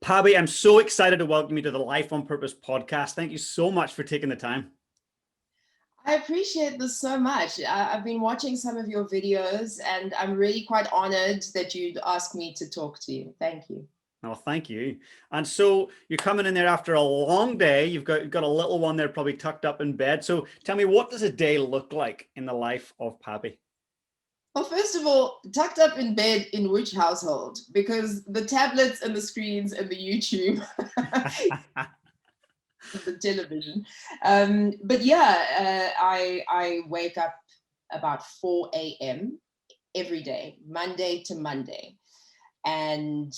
Pabi, I'm so excited to welcome you to the Life on Purpose podcast. Thank you so much for taking the time. I appreciate this so much. I've been watching some of your videos and I'm really quite honored that you'd ask me to talk to you. Thank you. Oh, thank you. And so you're coming in there after a long day. You've got a little one there probably tucked up in bed. So tell me, what does a day look like in the life of Pabi? Well, first of all, tucked up in bed in which household? Because the tablets and the screens and the YouTube, the television. But yeah, I wake up about 4 a.m. every day, Monday to Monday, and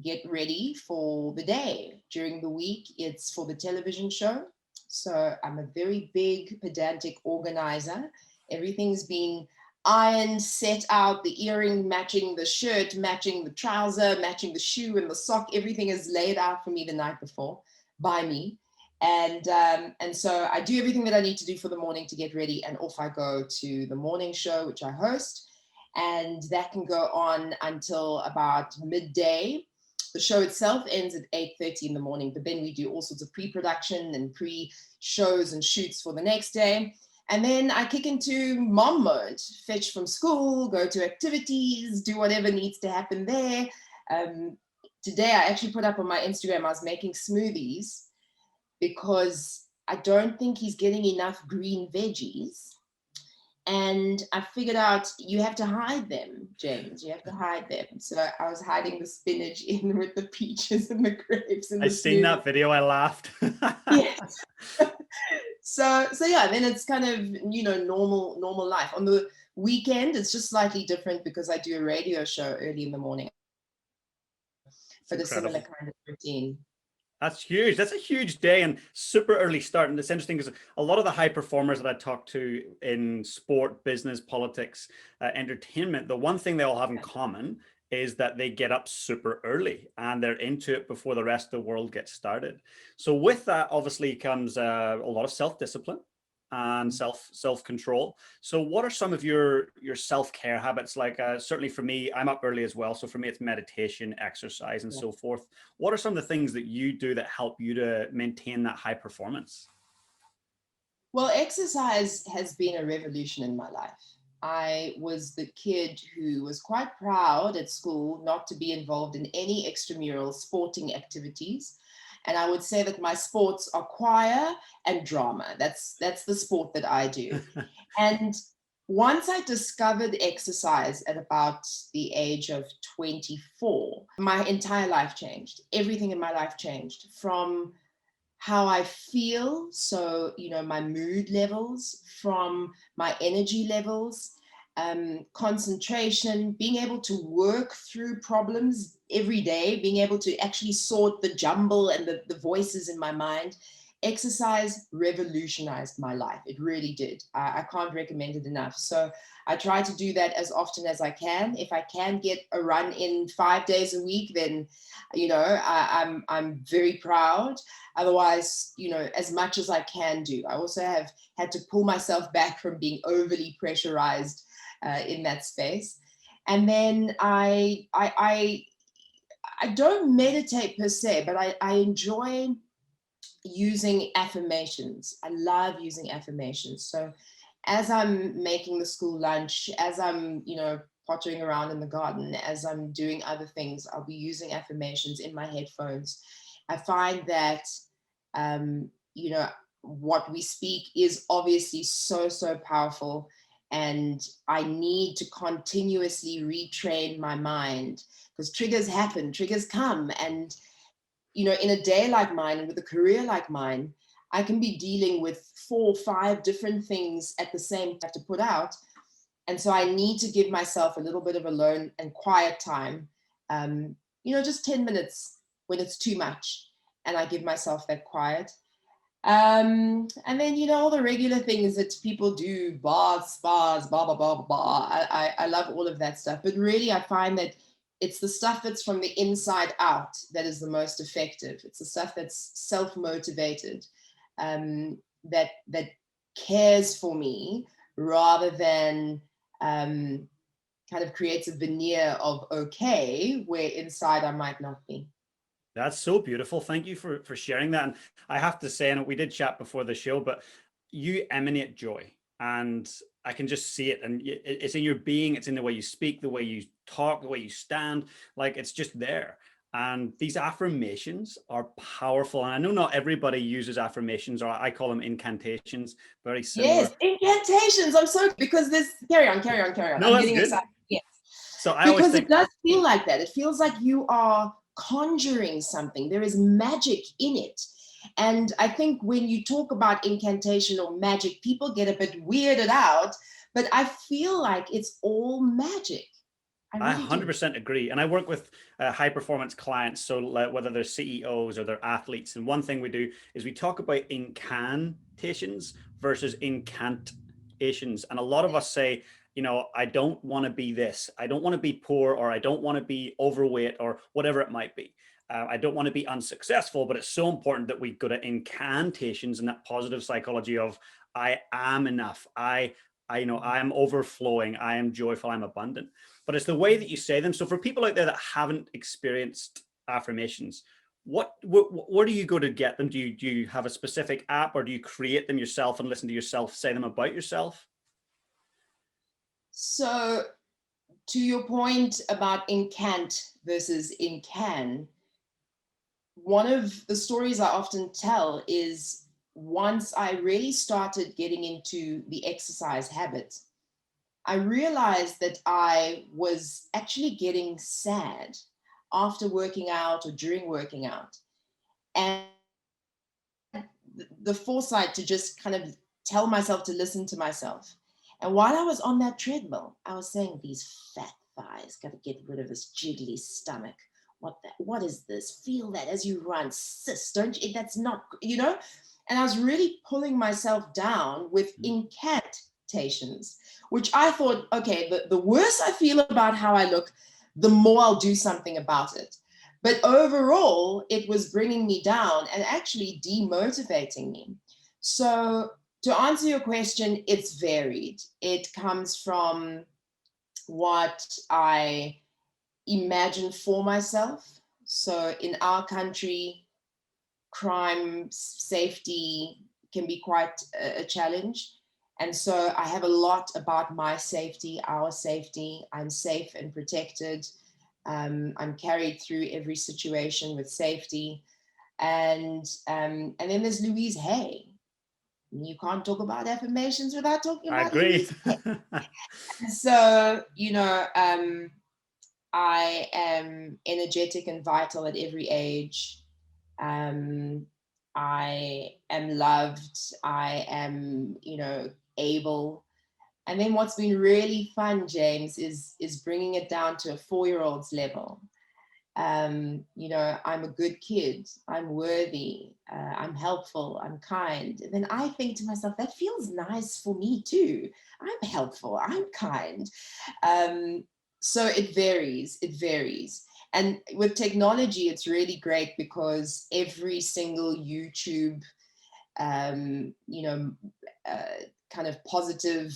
get ready for the day. During the week, it's for the television show. So I'm a very big, pedantic organizer. Everything's been ironed, set out, the earring matching the shirt, matching the trouser, matching the shoe and the sock. Everything is laid out for me the night before by me. And so I do everything that I need to do for the morning to get ready, and off I go to the morning show, which I host. And that can go on until about midday. The show itself ends at 8:30 in the morning, but then we do all sorts of pre-production and pre-shows and shoots for the next day. And then I kick into mom mode, fetch from school, go to activities, do whatever needs to happen there. Today, I actually put up on my Instagram, I was making smoothies because I don't think he's getting enough green veggies. And I figured out you have to hide them, James. You have to hide them. So I was hiding the spinach in with the peaches and the grapes. And I seen that video. I laughed. Yes. So yeah, then it's kind of, normal life. On the weekend, it's just slightly different because I do a radio show early in the morning for the similar kind of routine. That's huge. That's a huge day and super early start. And it's interesting because a lot of the high performers that I talk to in sport, business, politics, entertainment, the one thing they all have in common is that they get up super early and they're into it before the rest of the world gets started. So with that, obviously comes a lot of self-discipline and self-control. So what are some of your self-care habits? Like certainly for me, I'm up early as well. So for me, it's meditation, exercise, and so forth. What are some of the things that you do that help you to maintain that high performance? Well, exercise has been a revolution in my life. I was the kid who was quite proud at school not to be involved in any extramural sporting activities. And I would say that my sports are choir and drama. That's the sport that I do. And once I discovered exercise at about the age of 24, my entire life changed. Everything in my life changed, from how I feel, so, my mood levels, from my energy levels, concentration, being able to work through problems every day, being able to actually sort the jumble and the voices in my mind. Exercise revolutionized my life. It really did. I can't recommend it enough. So I try to do that as often as I can. If I can get a run in 5 days a week, then, I'm very proud. Otherwise, as much as I can do. I also have had to pull myself back from being overly pressurized in that space. And then I don't meditate per se, but I enjoy using affirmations. I love using affirmations. So as I'm making the school lunch, as I'm, pottering around in the garden, as I'm doing other things, I'll be using affirmations in my headphones. I find that, what we speak is obviously so, so powerful. And I need to continuously retrain my mind because triggers happen, triggers come. And, in a day like mine and with a career like mine, I can be dealing with 4 or 5 different things at the same time to put out. And so I need to give myself a little bit of alone and quiet time, just 10 minutes when it's too much. And I give myself that quiet. And then, all the regular things that people do, baths, spas, blah, blah, blah, blah, blah. I love all of that stuff. But really, I find that it's the stuff that's from the inside out that is the most effective. It's the stuff that's self-motivated, that cares for me rather than kind of creates a veneer of okay, where inside I might not be. That's so beautiful. Thank you for sharing that. And I have to say, and we did chat before the show, but you emanate joy, and I can just see it. And it's in your being. It's in the way you speak, the way you talk, the way you stand. Like, it's just there. And these affirmations are powerful. And I know not everybody uses affirmations, or I call them incantations. Very Yes, similar. incantations. I'm so, because this, carry on. No, I'm that's getting good. excited. Yes. So I always Because it think, does feel like that. It feels like you are conjuring something. There is magic in it. And I think when you talk about incantation or magic, people get a bit weirded out, but I feel like it's all magic. I I really do. 100% agree. And I work with high performance clients. So whether they're CEOs or they're athletes. And one thing we do is we talk about incantations versus incantations. And a lot of us say, you know, I don't want to be this. I don't want to be poor, or I don't want to be overweight, or whatever it might be. I don't want to be unsuccessful, but it's so important that we go to incantations and that positive psychology of I am enough. I know I am overflowing. I am joyful. I'm abundant. But it's the way that you say them. So for people out there that haven't experienced affirmations, where do you go to get them? Do you have a specific app, or do you create them yourself and listen to yourself say them about yourself? So, to your point about incant versus incan, one of the stories I often tell is once I really started getting into the exercise habit, I realized that I was actually getting sad after working out or during working out. And the foresight to just kind of tell myself to listen to myself. And while I was on that treadmill, I was saying, these fat thighs, got to get rid of this jiggly stomach. What is this? Feel that as you run, sis, don't you? That's not, you know? And I was really pulling myself down with incantations, which I thought, okay, the worse I feel about how I look, the more I'll do something about it. But overall, it was bringing me down and actually demotivating me. So to answer your question, it's varied. It comes from what I imagine for myself. So in our country, crime, safety can be quite a challenge. And so I have a lot about my safety, our safety. I'm safe and protected. I'm carried through every situation with safety. And then there's Louise Hay. You can't talk about affirmations without talking I about agree. Louise Hay. So, you know, I am energetic and vital at every age. I am loved. I am, you know, able. And then what's been really fun, James, is bringing it down to a 4-year-old's level. You know, I'm a good kid. I'm worthy. I'm helpful. I'm kind. And then I think to myself, that feels nice for me too. I'm helpful. I'm kind. So it varies. It varies. And with technology, it's really great because every single YouTube, you know, kind of positive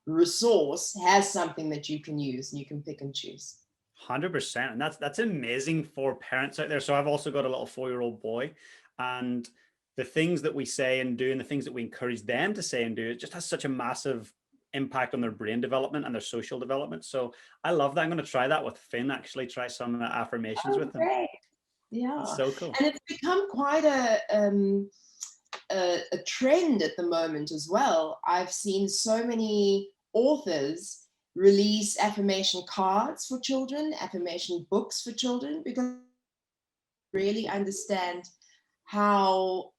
resource has something that you can use and you can pick and choose. 100%. And that's amazing for parents out there. So I've also got a little 4-year-old boy, and the things that we say and do and the things that we encourage them to say and do, it just has such a massive impact on their brain development and their social development. So I love that. I'm going to try that with Finn, actually try some affirmations with him. Great. Yeah. That's so cool. And it's become quite a trend at the moment as well. I've seen so many authors release affirmation cards for children, affirmation books for children, because they really understand how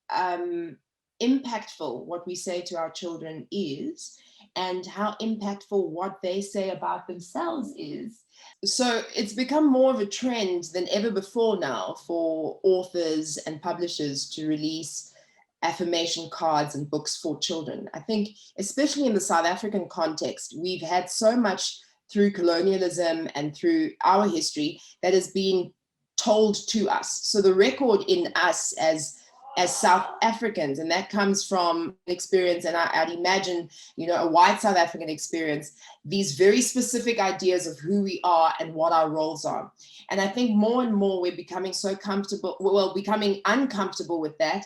impactful what we say to our children is and how impactful what they say about themselves is. So it's become more of a trend than ever before now for authors and publishers to release affirmation cards and books for children. I think, especially in the South African context, we've had so much through colonialism and through our history that has been told to us. So the record in us as as South Africans, and that comes from experience, and I'd imagine, a white South African experience, these very specific ideas of who we are and what our roles are. And I think more and more we're becoming so comfortable, becoming uncomfortable with that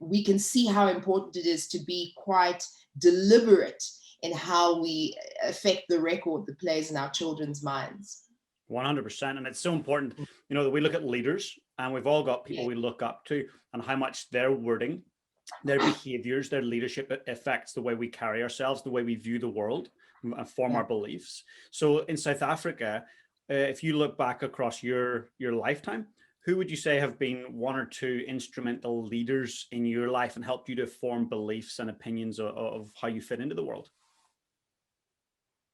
we can see how important it is to be quite deliberate in how we affect the record that plays in our children's minds. 100%. And it's so important, that we look at leaders, and we've all got people we look up to, and how much their wording, their behaviors, their leadership affects the way we carry ourselves, the way we view the world, and form our beliefs. So in South Africa, if you look back across your lifetime, who would you say have been one or two instrumental leaders in your life and helped you to form beliefs and opinions of how you fit into the world?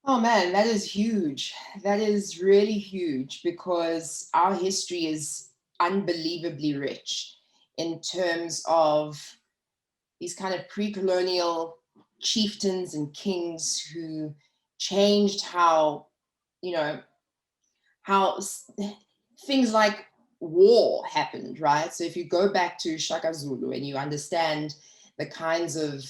Oh man, that is huge. That is really huge, because our history is unbelievably rich in terms of these kind of pre-colonial chieftains and kings who changed how things like war happened, right? So if you go back to Shaka Zulu and you understand the kinds of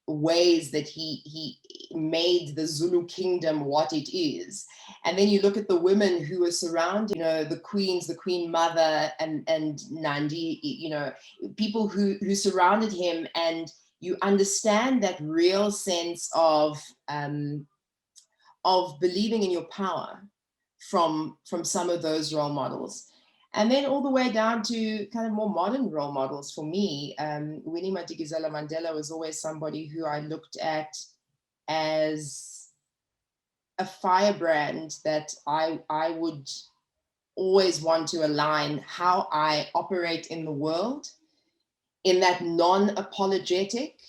ways that he made the Zulu kingdom what it is, and then you look at the women who were surrounding, the queens, the queen mother, and Nandi, people who surrounded him, and you understand that real sense of believing in your power from some of those role models. And then all the way down to kind of more modern role models for me. Winnie Madikizela Mandela was always somebody who I looked at as a firebrand that I would always want to align how I operate in the world, in that non-apologetic,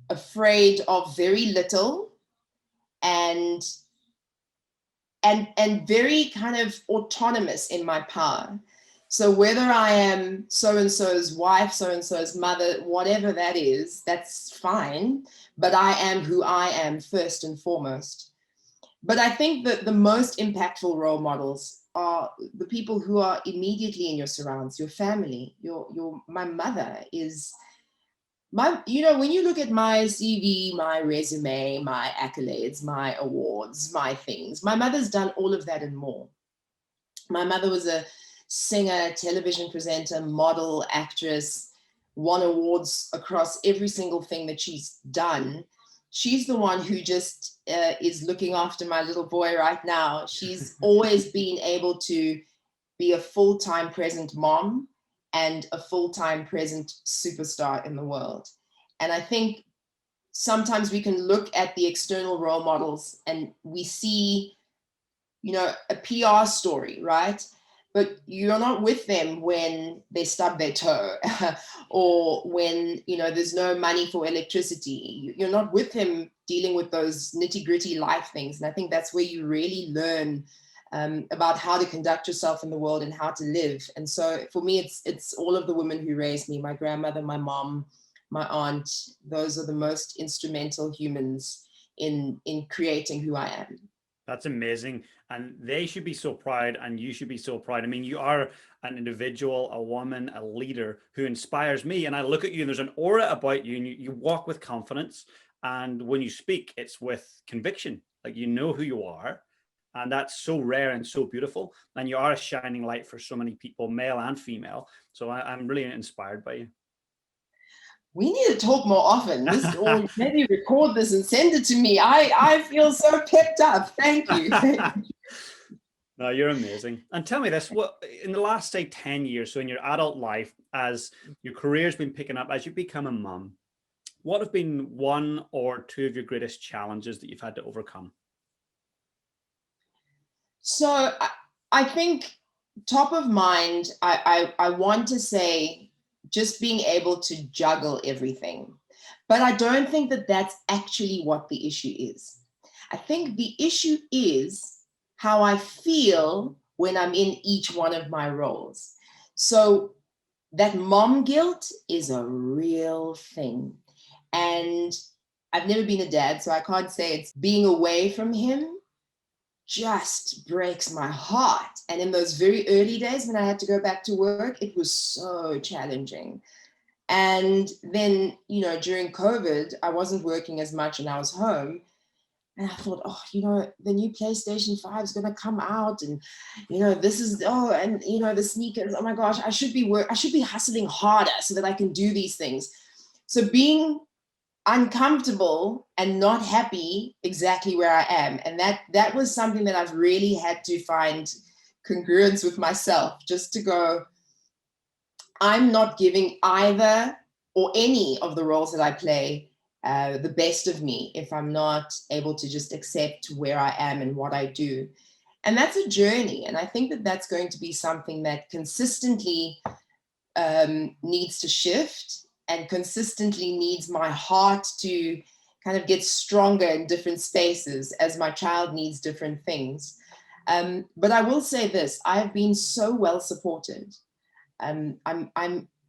afraid of very little, and very kind of autonomous in my power. So whether I am so-and-so's wife, so-and-so's mother, whatever that is, that's fine. But I am who I am first and foremost. But I think that the most impactful role models are the people who are immediately in your surrounds, your family. My mother is when you look at my CV, my resume, my accolades, my awards, my things, my mother's done all of that and more. My mother was a singer, television presenter, model, actress, won awards across every single thing that she's done. She's the one who just is looking after my little boy right now. She's always been able to be a full-time present mom and a full-time present superstar in the world. And I think sometimes we can look at the external role models and we see, a PR story, right? But you're not with them when they stub their toe or when, there's no money for electricity. You're not with them dealing with those nitty-gritty life things. And I think that's where you really learn about how to conduct yourself in the world and how to live. And so for me, it's all of the women who raised me, my grandmother, my mom, my aunt. Those are the most instrumental humans in creating who I am. That's amazing. And they should be so proud, and you should be so proud. I mean, you are an individual, a woman, a leader who inspires me. And I look at you and there's an aura about you, and you walk with confidence. And when you speak, it's with conviction, like you know who you are. And that's so rare and so beautiful. And you are a shining light for so many people, male and female. So I'm really inspired by you. We need to talk more often, or maybe record this and send it to me. I feel so pepped up. Thank you. No, you're amazing. And tell me this, what in the last, say, 10 years, so in your adult life, as your career's been picking up, as you become a mum, what have been one or two of your greatest challenges that you've had to overcome? So I think top of mind, I want to say just being able to juggle everything. But I don't think that that's actually what the issue is. I think the issue is how I feel when I'm in each one of my roles. So that mom guilt is a real thing. And I've never been a dad, so I can't say it's being away from him. just breaks my heart. And in those very early days when I had to go back to work, it was so challenging. And then, you know, during COVID, I wasn't working as much and I was home. And I thought, oh, you know, the new PlayStation 5 is going to come out, and, you know, this is, oh, and, you know, the sneakers, oh my gosh, I should be hustling harder so that I can do these things. So being uncomfortable and not happy exactly where I am. And that was something that I've really had to find congruence with myself, just to go, I'm not giving either or any of the roles that I play the best of me if I'm not able to just accept where I am and what I do. And that's a journey. And I think that that's going to be something that consistently needs to shift, and consistently needs my heart to kind of get stronger in different spaces as my child needs different things. But I will say this, I've been so well supported. I'm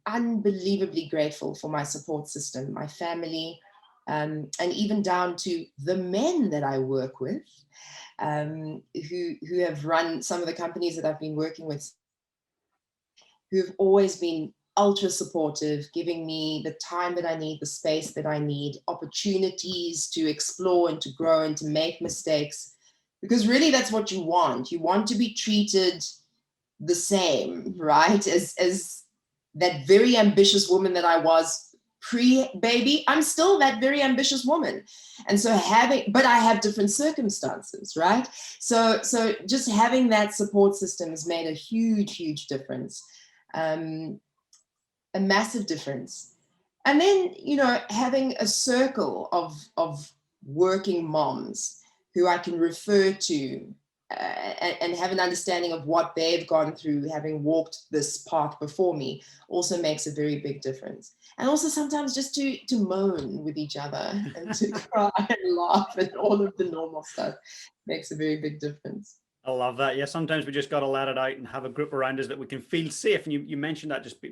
unbelievably grateful for my support system, my family, and even down to the men that I work with, who have run some of the companies that I've been working with, who've always been ultra supportive, giving me the time that I need, the space that I need, opportunities to explore and to grow and to make mistakes. Because really that's what you want. You want to be treated the same, right? As that very ambitious woman that I was pre-baby, I'm still that very ambitious woman. And so but I have different circumstances, right? So just having that support system has made a huge, huge difference. A massive difference. And then, you know, having a circle of working moms who I can refer to and have an understanding of what they've gone through, having walked this path before me, also makes a very big difference. And also sometimes just to moan with each other and to cry and laugh and all of the normal stuff makes a very big difference. I love that. Yeah, sometimes we just got to let it out and have a group around us that we can feel safe. And you mentioned that, just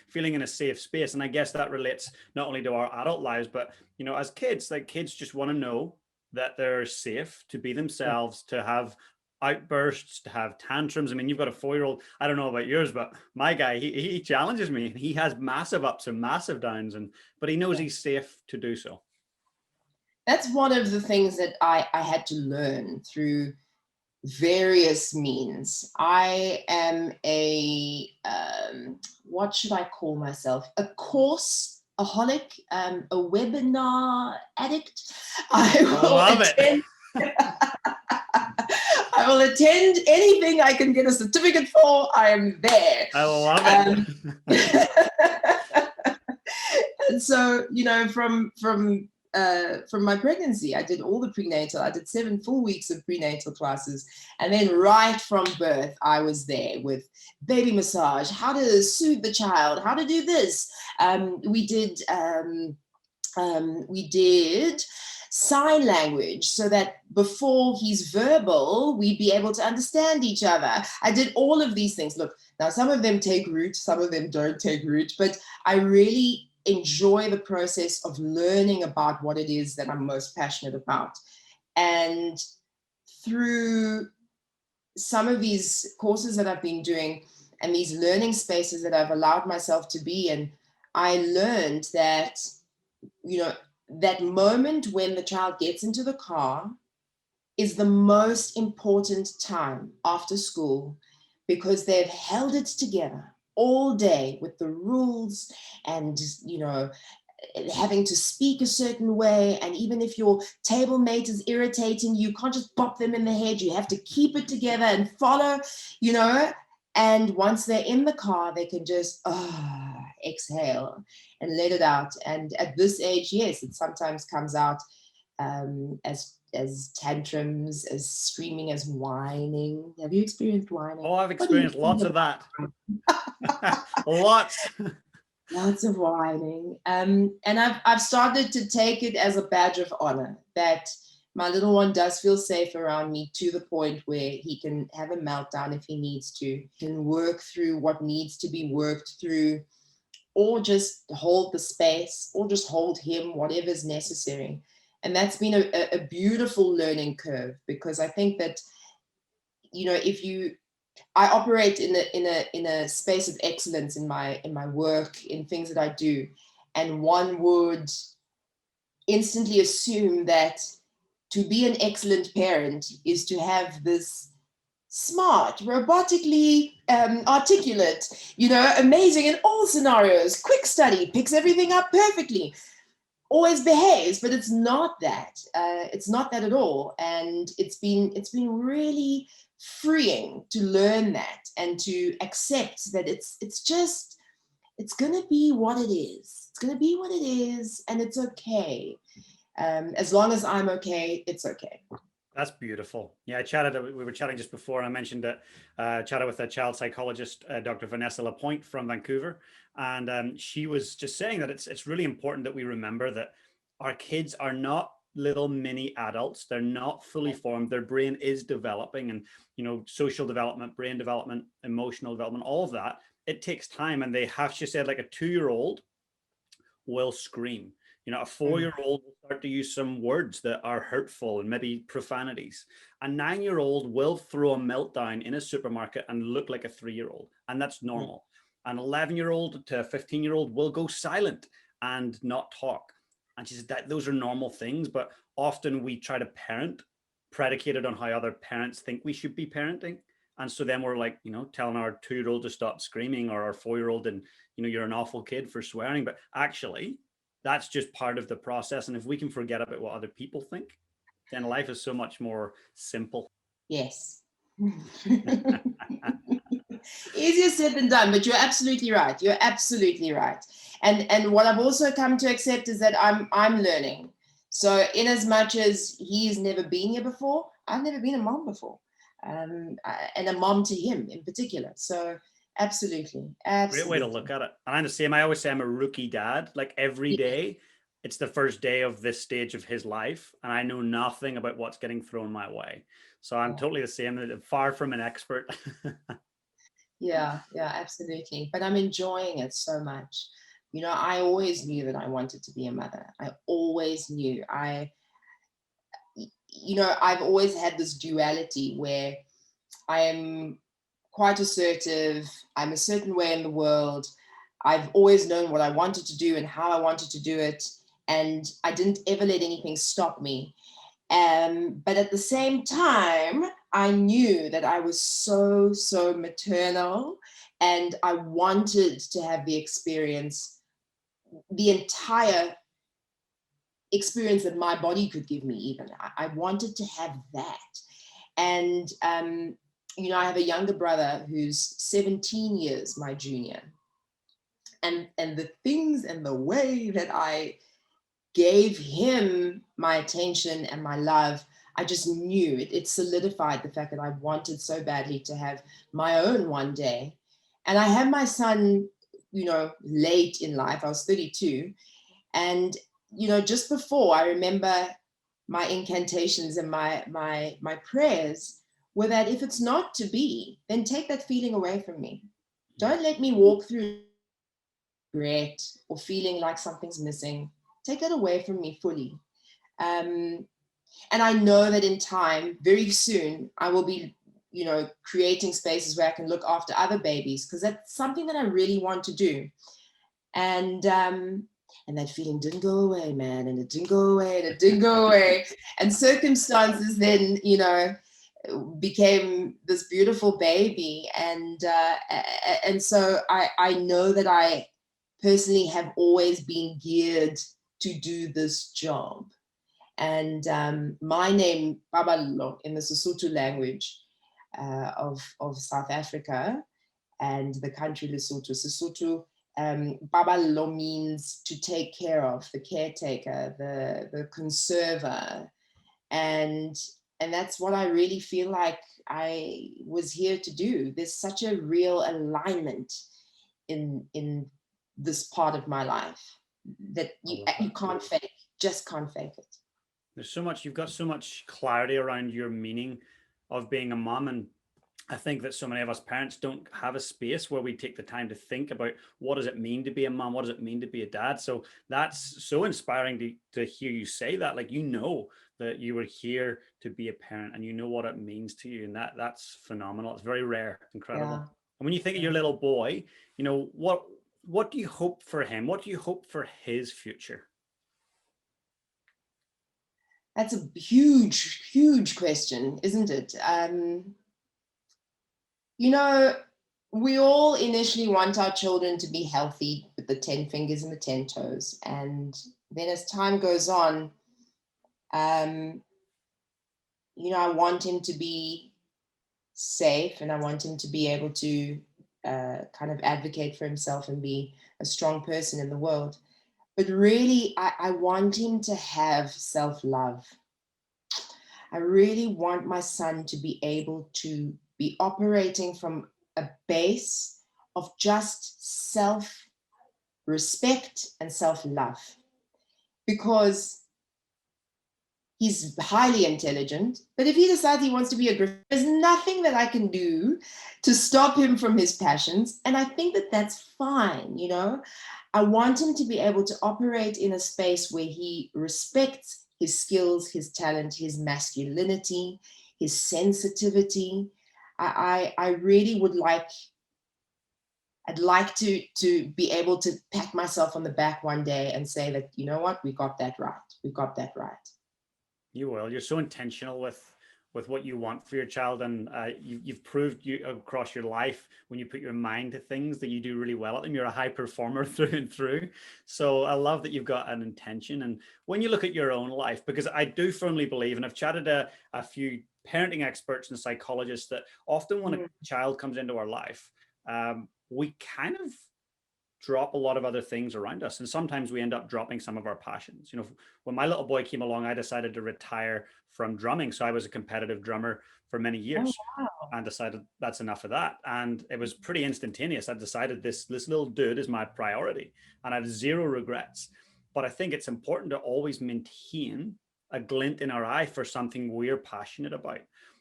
feeling in a safe space. And I guess that relates not only to our adult lives, but, you know, as kids, like kids just want to know that they're safe to be themselves, to have outbursts, to have tantrums. I mean, you've got a 4-year-old. I don't know about yours, but my guy, he challenges me. He has massive ups and massive downs, but he knows he's safe to do so. That's one of the things that I had to learn through various means. I am what should I call myself? A course-aholic, a webinar addict. I love it. I will attend anything I can get a certificate for. I am there. I love it. And so, you know, from my pregnancy, I did all the prenatal. I did 7 full weeks of prenatal classes. And then right from birth, I was there with baby massage, how to soothe the child, how to do this. We did sign language so that before he's verbal, we'd be able to understand each other. I did all of these things. Look, now some of them take root, some of them don't take root, but I really enjoy the process of learning about what it is that I'm most passionate about. And through some of these courses that I've been doing and these learning spaces that I've allowed myself to be in, I learned that, you know, that moment when the child gets into the car is the most important time after school, because they've held it together all day with the rules and, you know, having to speak a certain way. And even if your table mate is irritating, you can't just bop them in the head. You have to keep it together and follow, you know. And once they're in the car, they can just exhale and let it out. And at this age, yes, it sometimes comes out as tantrums, as screaming, as whining. Have you experienced whining? Oh, I've experienced lots of that. Lots of whining. And I've started to take it as a badge of honor that my little one does feel safe around me, to the point where he can have a meltdown if he needs to, he can work through what needs to be worked through, or just hold the space, or just hold him, whatever is necessary. And that's been a beautiful learning curve, because I think that I operate in a space of excellence in my work, in things that I do, and one would instantly assume that to be an excellent parent is to have this smart, robotically articulate, amazing in all scenarios, quick study, picks everything up perfectly, always behaves. But it's not that. It's not that at all. And it's been really freeing to learn that and to accept that it's gonna be what it is. It's gonna be what it is, and it's okay. As long as I'm okay, it's okay. That's beautiful. Yeah, we were chatting just before, and I mentioned that chatted with a child psychologist, Dr. Vanessa Lapointe from Vancouver, and she was just saying that it's really important that we remember that our kids are not little mini adults. They're not fully formed. Their brain is developing, and social development, brain development, emotional development, all of that. It takes time, and she said, like a 2-year-old will scream. A 4-year-old will start to use some words that are hurtful and maybe profanities. A 9-year-old will throw a meltdown in a supermarket and look like a 3-year-old, and that's normal. An 11-year-old to a 15-year-old will go silent and not talk. And she said that those are normal things, but often we try to parent predicated on how other parents think we should be parenting. And so then we're like, telling our 2-year-old to stop screaming, or our 4-year-old, and you're an awful kid for swearing. But actually, that's just part of the process. And if we can forget about what other people think, then life is so much more simple. Yes. Easier said than done, but you're absolutely right. You're absolutely right. And what I've also come to accept is that I'm learning. So in as much as he's never been here before, I've never been a mom before, and a mom to him in particular. So absolutely. Great way to look at it. And I'm the same. I always say I'm a rookie dad. Like every day, it's the first day of this stage of his life, and I know nothing about what's getting thrown my way. So I'm totally the same. Far from an expert. Yeah, absolutely. But I'm enjoying it so much. I always knew that I wanted to be a mother. I always knew. I've always had this duality where I am quite assertive. I'm a certain way in the world. I've always known what I wanted to do and how I wanted to do it. And I didn't ever let anything stop me. But at the same time, I knew that I was so maternal, and I wanted to have the entire experience that my body could give me even. I wanted to have that. And, I have a younger brother who's 17 years my junior. And the things and the way that I gave him my attention and my love, I just knew it solidified the fact that I wanted so badly to have my own one day. And I had my son, late in life. I was 32. And, just before, I remember my incantations and my prayers were that if it's not to be, then take that feeling away from me. Don't let me walk through regret or feeling like something's missing. Take that away from me fully. And I know that in time, very soon, I will be, creating spaces where I can look after other babies, because that's something that I really want to do. And that feeling didn't go away, man. And it didn't go away, and it didn't go away. And circumstances then, became this beautiful baby. And so I know that I personally have always been geared to do this job. And my name, Babalo, in the Sesotho language of South Africa and the country Lesotho. Sesotho, Babalo means to take care of, the caretaker, the conserver. And that's what I really feel like I was here to do. There's such a real alignment in this part of my life that you can't fake, just can't fake it. You've got so much clarity around your meaning of being a mom. And I think that so many of us parents don't have a space where we take the time to think about what does it mean to be a mom? What does it mean to be a dad? So that's so inspiring to hear you say that, like, that you were here to be a parent and you know what it means to you. And that's phenomenal. It's very rare. It's incredible. Yeah. And when you think of your little boy, you know, what do you hope for him? What do you hope for his future? That's a huge, huge question, isn't it? You know, we all initially want our children to be healthy with the 10 fingers and the 10 toes. And then as time goes on, you know, I want him to be safe, and I want him to be able to kind of advocate for himself and be a strong person in the world. But really, I want him to have self-love. I really want my son to be able to be operating from a base of just self-respect and self-love, because he's highly intelligent. But if he decides he wants to be a graffiti, there's nothing that I can do to stop him from his passions. And I think that that's fine, you know. I want him to be able to operate in a space where he respects his skills, his talent, his masculinity, his sensitivity. I really would like, I'd like to be able to pat myself on the back one day and say that, you know what, we got that right. We got that right. You will. You're so intentional with what you want for your child, and you've proved you across your life when you put your mind to things that you do really well at them. You're a high performer through and through. So I love that you've got an intention. And when you look at your own life, because I do firmly believe, and I've chatted to a few parenting experts and psychologists, that often when a child comes into our life, we kind of drop a lot of other things around us. And sometimes we end up dropping some of our passions. You know, when my little boy came along, I decided to retire from drumming. So I was a competitive drummer for many years. Oh, wow. And decided that's enough of that. And it was pretty instantaneous. I decided this little dude is my priority, and I have zero regrets. But I think it's important to always maintain a glint in our eye for something we're passionate about.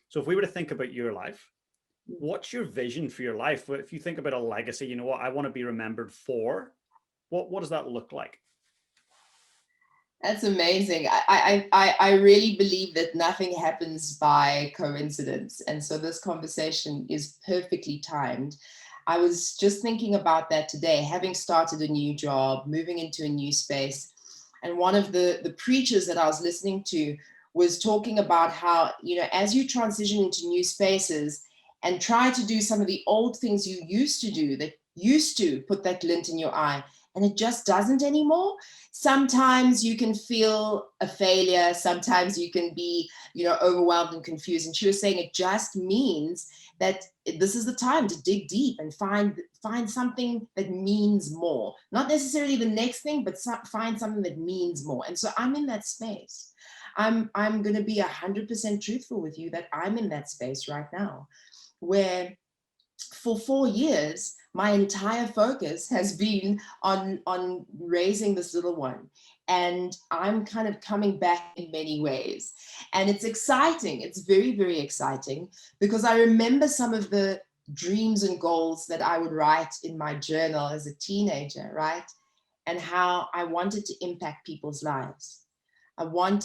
So if we were to think about your life, what's your vision for your life? If you think about a legacy, you know what I want to be remembered for, what does that look like? That's amazing. I really believe that nothing happens by coincidence. And so this conversation is perfectly timed. I was just thinking about that today, having started a new job, moving into a new space. And one of the preachers that I was listening to was talking about how, you know, as you transition into new spaces and try to do some of the old things you used to do that used to put that glint in your eye, and it just doesn't anymore. Sometimes you can feel a failure. Sometimes you can be, you know, overwhelmed and confused. And she was saying it just means that this is the time to dig deep and find something that means more. Not necessarily the next thing, but find something that means more. And so I'm in that space. I'm going to be 100% truthful with you that I'm in that space right now, where for 4 years, my entire focus has been on raising this little one. And I'm kind of coming back in many ways. And it's exciting. It's very, very exciting, because I remember some of the dreams and goals that I would write in my journal as a teenager, right? And how I wanted to impact people's lives. I want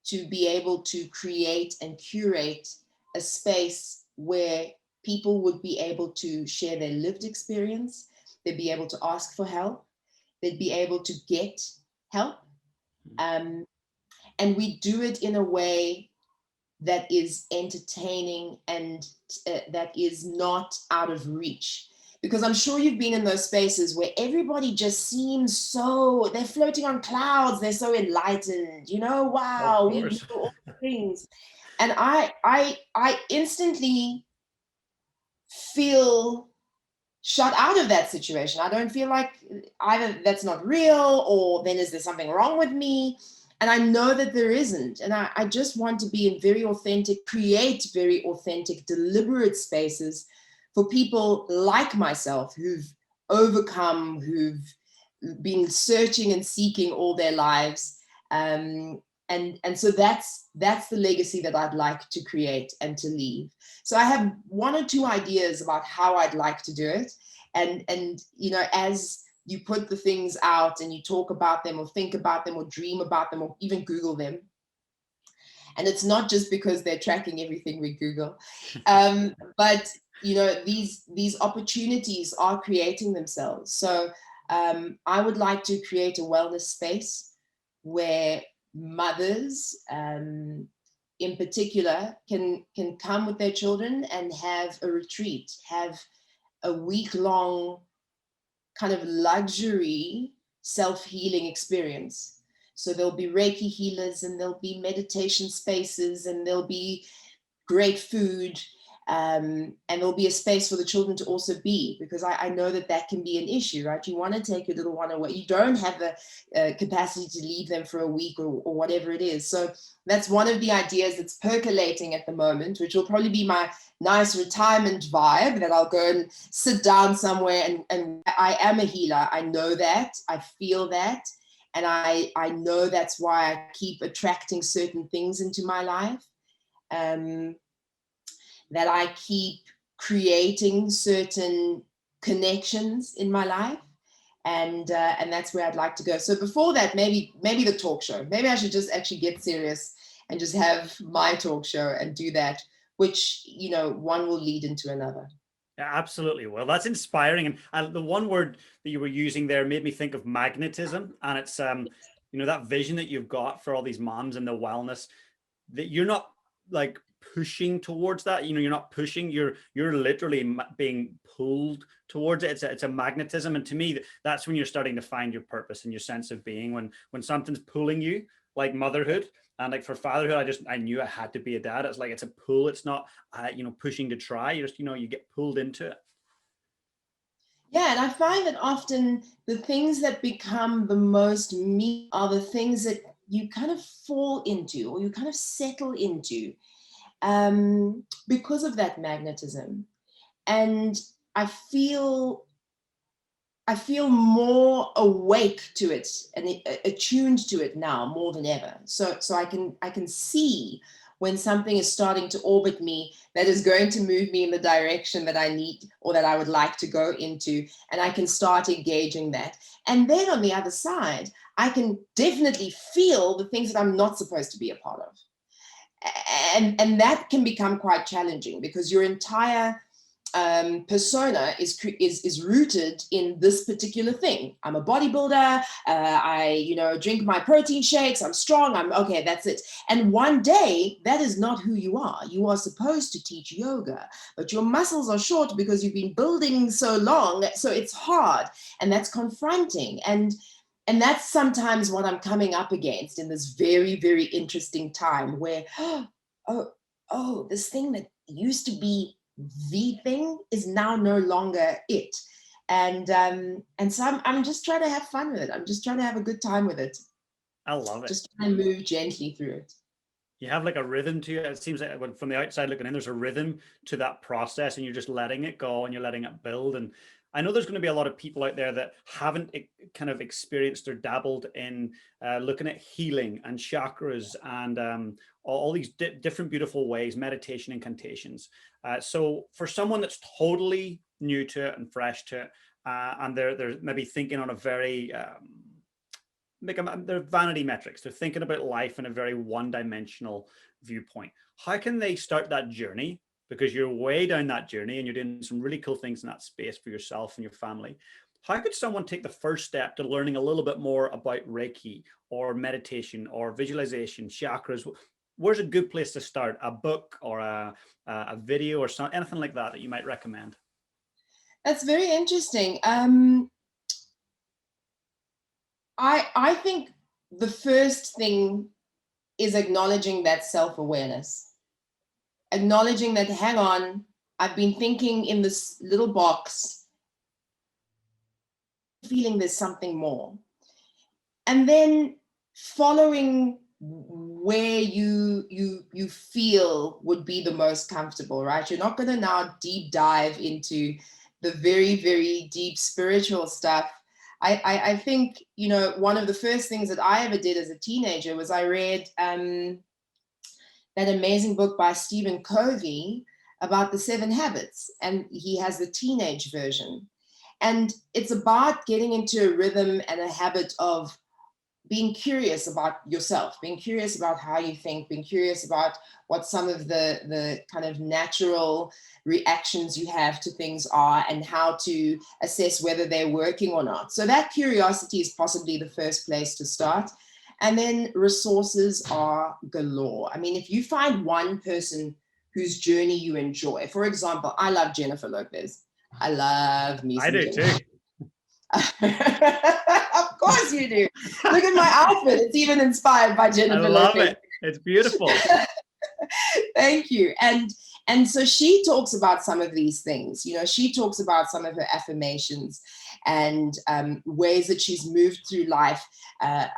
to be able to create and curate a space where people would be able to share their lived experience. They'd be able to ask for help. They'd be able to get help. And we do it in a way that is entertaining and that is not out of reach. Because I'm sure you've been in those spaces where everybody just seems so, they're floating on clouds. They're so enlightened, you know, wow, we know all the things. And I instantly feel shut out of that situation. I don't feel like either that's not real, or then is there something wrong with me? And I know that there isn't. And I just want to be in very authentic, create very authentic, deliberate spaces for people like myself who've overcome, who've been searching and seeking all their lives. And so that's the legacy that I'd like to create and to leave. So I have 1 or 2 ideas about how I'd like to do it. And you know, as you put the things out and you talk about them or think about them or dream about them or even Google them, And it's not just because they're tracking everything we Google, but these opportunities are creating themselves. So I would like to create a wellness space where mothers, in particular, can come with their children and have a retreat, have a week-long kind of luxury self-healing experience. So there'll be Reiki healers, and there'll be meditation spaces, and there'll be great food, and there'll be a space for the children to also be, because I know that can be an issue, right? You want to take your little one away. You don't have the capacity to leave them for a week or whatever it is. So that's one of the ideas that's percolating at the moment, which will probably be my nice retirement vibe, that I'll go and sit down somewhere, and I am a healer. I know that, I feel that. And I know that's why I keep attracting certain things into my life. That I keep creating certain connections in my life, and that's where I'd like to go. So before that, maybe the talk show. Maybe I should just actually get serious and just have my talk show and do that, which one will lead into another. Yeah, absolutely. Well, that's inspiring. And the one word that you were using there made me think of magnetism, and it's that vision that you've got for all these moms and the wellness, that you're not like pushing towards that. You're not pushing, you're literally being pulled towards it. It's a magnetism. And to me, that's when you're starting to find your purpose and your sense of being, when something's pulling you, like motherhood. And like for fatherhood, I knew I had to be a dad. It's like, it's a pull. It's not pushing to try. You just you get pulled into it. Yeah, and I find that often the things that become the most me are the things that you kind of fall into, or you kind of settle into, because of that magnetism. And I feel more awake to it and attuned to it now more than ever. So I can see when something is starting to orbit me that is going to move me in the direction that I need or that I would like to go into, and I can start engaging that. And then on the other side, I can definitely feel the things that I'm not supposed to be a part of. And that can become quite challenging, because your entire persona is rooted in this particular thing. I'm a bodybuilder. I drink my protein shakes. I'm strong. I'm okay. That's it. And one day, that is not who you are. You are supposed to teach yoga, but your muscles are short because you've been building so long. So it's hard, and that's confronting. And that's sometimes what I'm coming up against in this very, very interesting time where, this thing that used to be the thing is now no longer it. And so I'm just trying to have fun with it. I'm just trying to have a good time with it. I love it. Just trying to move gently through it. You have like a rhythm to it. It seems like from the outside looking in, there's a rhythm to that process, and you're just letting it go and you're letting it build. And I know there's going to be a lot of people out there that haven't kind of experienced or dabbled in looking at healing and chakras and all these different beautiful ways, meditation, incantations. So for someone that's totally new to it and fresh to it, and they're maybe thinking on a very they're vanity metrics. They're thinking about life in a very one-dimensional viewpoint. How can they start that journey? Because you're way down that journey and you're doing some really cool things in that space for yourself and your family. How could someone take the first step to learning a little bit more about Reiki or meditation or visualization, chakras? Where's a good place to start? A book or a video or something, anything like that you might recommend? That's very interesting. I think the first thing is acknowledging that self-awareness. Acknowledging that, hang on, I've been thinking in this little box, feeling there's something more. And then following where you feel would be the most comfortable, right? You're not going to now deep dive into the very, very deep spiritual stuff. I think, one of the first things that I ever did as a teenager was I read that amazing book by Stephen Covey about the 7 habits, and he has the teenage version. And it's about getting into a rhythm and a habit of being curious about yourself, being curious about how you think, being curious about what some of the kind of natural reactions you have to things are, and how to assess whether they're working or not. So that curiosity is possibly the first place to start. And then resources are galore. I mean, if you find one person whose journey you enjoy, for example, I love Jennifer Lopez. I love me. I do too. Of course you do. Look at my outfit. It's even inspired by Jennifer Lopez. I love it. It's beautiful. Thank you. And so she talks about some of these things. You know, she talks about some of her affirmations and ways that she's moved through life,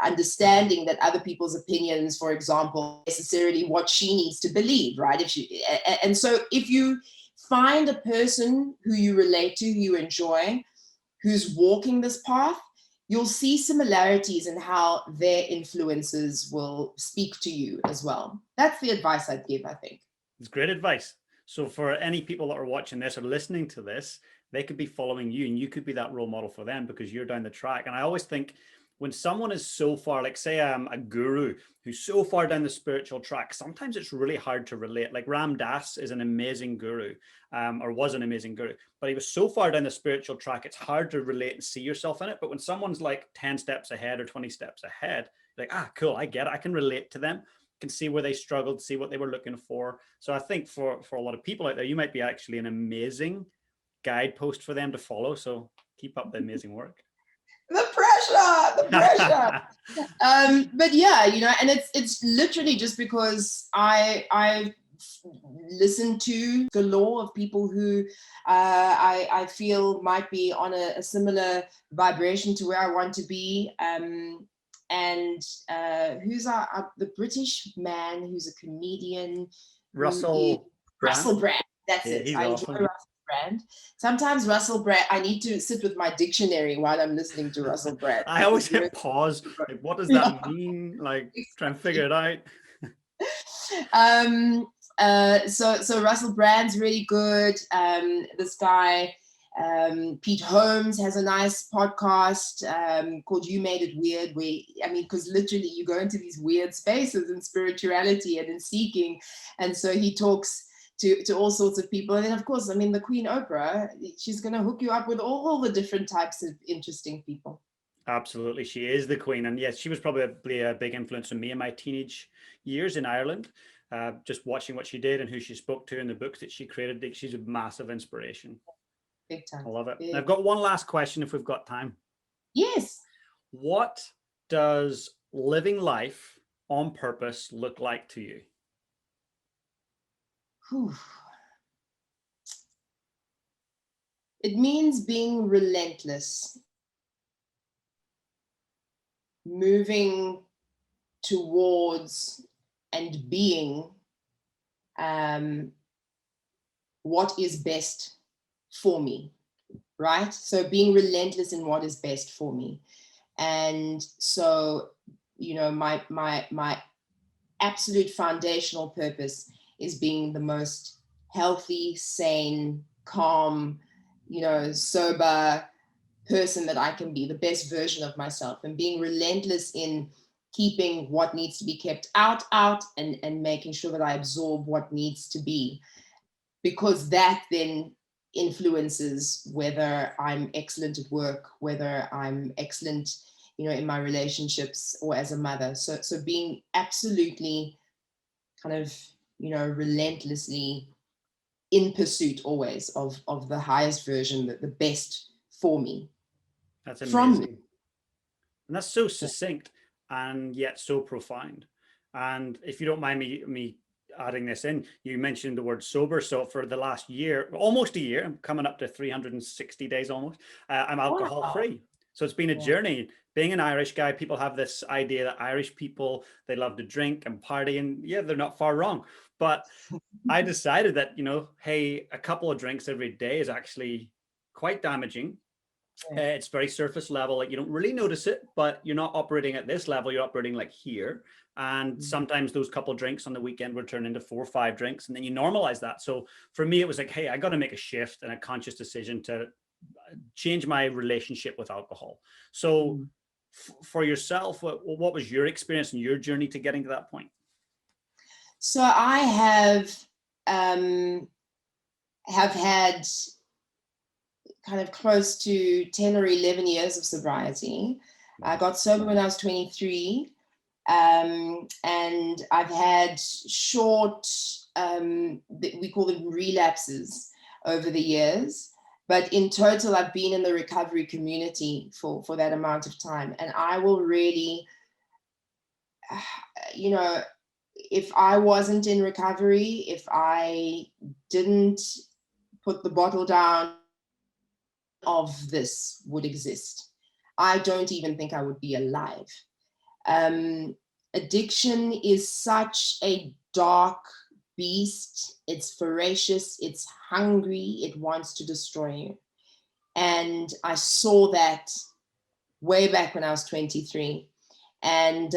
understanding that other people's opinions, for example, necessarily what she needs to believe, right? And so if you find a person who you relate to, who you enjoy, who's walking this path, you'll see similarities in how their influences will speak to you as well. That's the advice I'd give, I think. It's great advice. So for any people that are watching this or listening to this, they could be following you and you could be that role model for them because you're down the track. And I always think when someone is so far, like say a guru who's so far down the spiritual track, sometimes it's really hard to relate. Like Ram Dass is an amazing guru, or was an amazing guru, but he was so far down the spiritual track, it's hard to relate and see yourself in it. But when someone's like 10 steps ahead or 20 steps ahead, like, cool, I get it. I can relate to them, can see where they struggled, see what they were looking for. So I think for a lot of people out there, you might be actually an amazing guidepost for them to follow. So keep up the amazing work. The pressure. But yeah, you know, and it's literally just because I listen to the law of people who I feel might be on a similar vibration to where I want to be. And who's the British man who's a comedian? Russell Brand. That's it. He's I awesome. enjoy Russell Brand. Sometimes Russell Brand, I need to sit with my dictionary while I'm listening to Russell Brand. I always hit pause. Like, what does that mean? Like, try and figure it out. So Russell Brand's really good. This guy, Pete Holmes, has a nice podcast called You Made It Weird, because literally you go into these weird spaces in spirituality and in seeking. And so he talks to all sorts of people. And then, of course, I mean, the Queen Oprah, she's going to hook you up with all the different types of interesting people. Absolutely. She is the queen. And yes, she was probably a big influence on me in my teenage years in Ireland. Just watching what she did and who she spoke to and the books that she created. She's a massive inspiration. Big time. I love it. Big. I've got one last question if we've got time. Yes. What does living life on purpose look like to you? Whew. It means being relentless, moving towards and being what is best for me, right? So being relentless in what is best for me. And so, you know, my absolute foundational purpose is being the most healthy, sane, calm, you know, sober person that I can be, the best version of myself, and being relentless in keeping what needs to be kept out, and making sure that I absorb what needs to be, because that then influences whether I'm excellent at work, whether I'm excellent, you know, in my relationships or as a mother. So being absolutely kind of, you know, relentlessly in pursuit always of the highest version, the best for me. That's amazing. And that's so succinct and yet so profound. And if you don't mind me adding this in, you mentioned the word sober. So for the last year, almost a year, I'm coming up to 360 days almost, I'm alcohol free. So it's been a journey. Being an Irish guy, people have this idea that Irish people, they love to drink and party, and yeah, they're not far wrong. But I decided that, you know, hey, a couple of drinks every day is actually quite damaging. It's very surface level. Like, you don't really notice it, but you're not operating at this level. You're operating like here. And sometimes those couple of drinks on the weekend would turn into 4 or 5 drinks, and then you normalize that. So for me, it was like, hey, I got to make a shift and a conscious decision to change my relationship with alcohol. So for yourself, what was your experience and your journey to getting to that point? So I have had kind of close to 10 or 11 years of sobriety. I got sober when I was 23, and I've had short, we call them relapses over the years. But in total, I've been in the recovery community for that amount of time. And I will really, if I wasn't in recovery, if I didn't put the bottle down, of this would exist. I don't even think I would be alive. Addiction is such a dark beast. It's voracious, it's hungry, it wants to destroy you. And I saw that way back when I was 23. And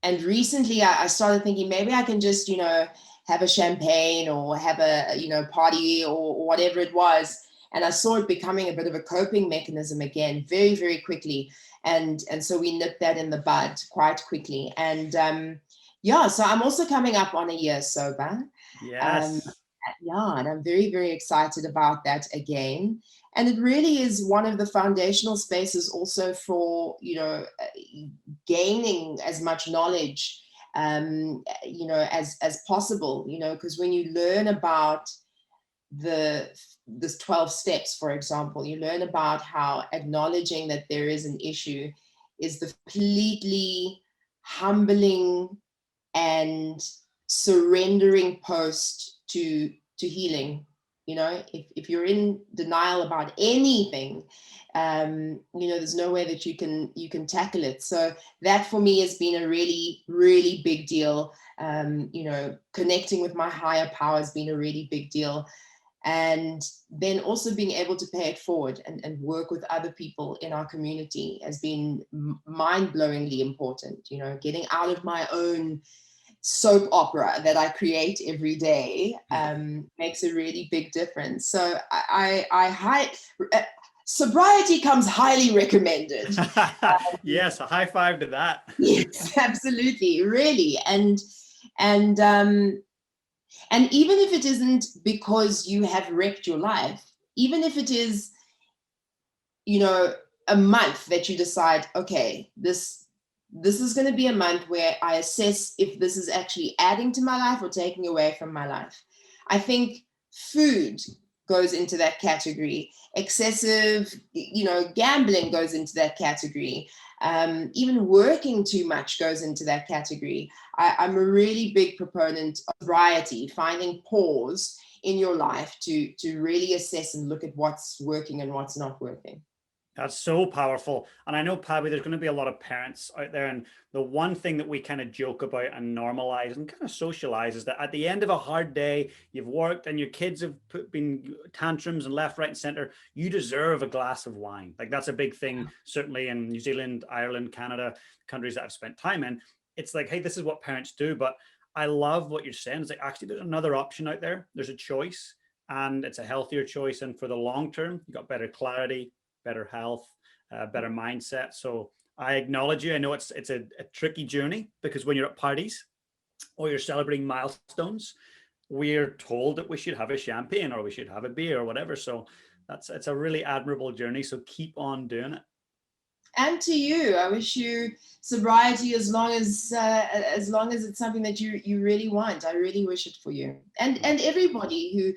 recently I started thinking maybe I can just, have a champagne or have a, party or whatever it was. And I saw it becoming a bit of a coping mechanism again, very, very quickly. And so we nipped that in the bud quite quickly. And so I'm also coming up on a year sober. Yes. And I'm very, very excited about that again. And it really is one of the foundational spaces also for, gaining as much knowledge, as possible, because when you learn about this 12 steps, for example, you learn about how acknowledging that there is an issue is the completely humbling and surrendering post to healing. If you're in denial about anything, there's no way that you can tackle it. So that for me has been a really, really big deal. Connecting with my higher power has been a really big deal. And then also being able to pay it forward and work with other people in our community has been mind-blowingly important. Getting out of my own soap opera that I create every day makes a really big difference. So sobriety comes highly recommended. Yes, a high five to that. Yes, absolutely, really. And even if it isn't because you have wrecked your life, even if it is, a month that you decide, okay, this is going to be a month where I assess if this is actually adding to my life or taking away from my life. I think food goes into that category. Excessive, gambling goes into that category. Even working too much goes into that category. I'm a really big proponent of sobriety, finding pause in your life to really assess and look at what's working and what's not working. That's so powerful. And I know, Pabi, there's going to be a lot of parents out there. And the one thing that we kind of joke about and normalize and kind of socialize is that at the end of a hard day, you've worked and your kids have been tantrums and left, right, and center. You deserve a glass of wine. Like that's a big thing, certainly in New Zealand, Ireland, Canada, countries that I've spent time in. It's like, hey, this is what parents do. But I love what you're saying. It's like, actually, there's another option out there. There's a choice and it's a healthier choice. And for the long term, you got better clarity, better health, better mindset. So I acknowledge you. I know it's a tricky journey because when you're at parties or you're celebrating milestones, we're told that we should have a champagne or we should have a beer or whatever. So it's a really admirable journey. So keep on doing it. And to you, I wish you sobriety as long as it's something that you really want. I really wish it for you, and everybody who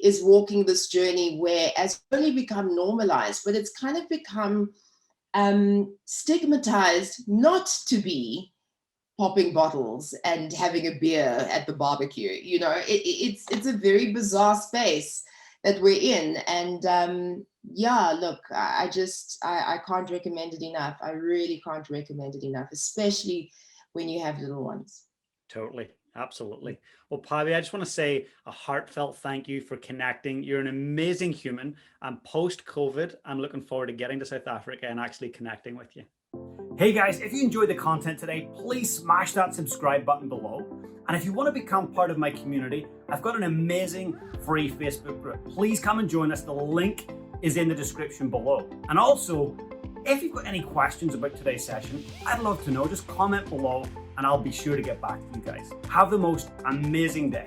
is walking this journey where it's only become normalized, but it's kind of become stigmatized not to be popping bottles and having a beer at the barbecue. It's a very bizarre space that we're in, and look, I can't recommend it enough. I really can't recommend it enough, especially when you have little ones. Totally. Absolutely. Well, Pabi, I just want to say a heartfelt thank you for connecting. You're an amazing human. And post-COVID, I'm looking forward to getting to South Africa and actually connecting with you. Hey guys, if you enjoyed the content today, please smash that subscribe button below. And if you want to become part of my community, I've got an amazing free Facebook group. Please come and join us. The link is in the description below. And also, If you've got any questions about today's session, I'd love to know. Just comment below and I'll be sure to get back to you guys. Have the most amazing day.